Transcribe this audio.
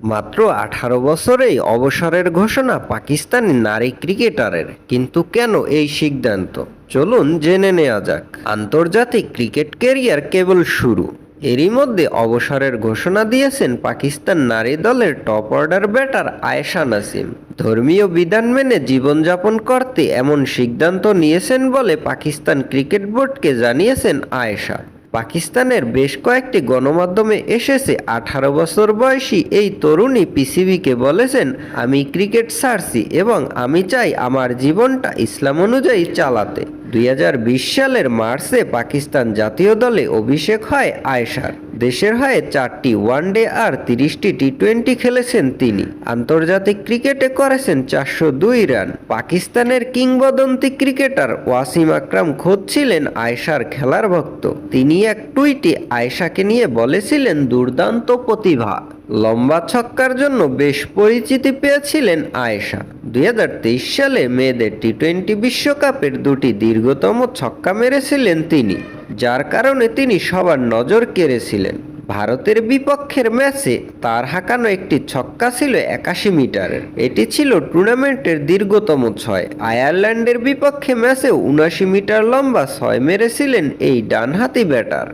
মাত্র 18 বছরেই অবসরের ঘোষণা পাকিস্তানি নারী ক্রিকেটারের। কিন্তু কেন এই সিদ্ধান্ত? চলুন জেনে নেওয়া যাক। আন্তর্জাতিক ক্রিকেট ক্যারিয়ার কেবল শুরু। এরই মধ্যে অবসরের ঘোষণা দিয়েছেন পাকিস্তান নারী দলের top order batter Ayesha Nasim. ধর্মীয় বিধান মেনে জীবনযাপন করতে এমন সিদ্ধান্ত নিয়েছেন বলে পাকিস্তান ক্রিকেট বোর্ডকে জানিয়েছেন আয়েশা। পাকিস্তানের বেশ কয়েকটি গণমাধ্যমে এসেছে 18 বছর বয়সী এই তরুণী পিসিবিকে বলেছেন, আমি ক্রিকেট ছাড়ছি এবং আমি চাই আমার জীবনটা ইসলাম অনুযায়ী চালাতে। 2020 সালের মার্চে পাকিস্তান জাতীয় দলে অভিষেক হয় আয়েশার। দেশের হয়ে 4টি ওয়ানডে আর 30টি টি-20 খেলেছেন তিনি। আন্তর্জাতিক ক্রিকেটে করেছেন 402 রান। পাকিস্তানের কিংবদন্তি ক্রিকেটার ওয়াসিম আকরাম খোদ ছিলেন আয়েশার খেলার ভক্ত। তিনি এক টুইটে আয়েশাকে নিয়ে বলেছিলেন, দুর্দান্ত প্রতিভা, লম্বা ছক্কার জন্য বেশ পরিচিতি পেয়েছিলেন আয়েশা। 2023 সালে মেয়েদের টি-20 বিশ্বকাপের 2টি দীর্ঘতম ছক্কা মেরেছিলেন তিনি, যার কারণে তিনি সবার নজর কেড়েছিলেন। ভারতের বিপক্ষের ম্যাচে তার হাঁকানো একটি ছক্কা ছিল 81 মিটারের। এটি ছিল টুর্নামেন্টের দীর্ঘতম 6। আয়ারল্যান্ডের বিপক্ষে ম্যাচেও 79 মিটার লম্বা 6 মেরেছিলেন এই ডানহাতি ব্যাটার।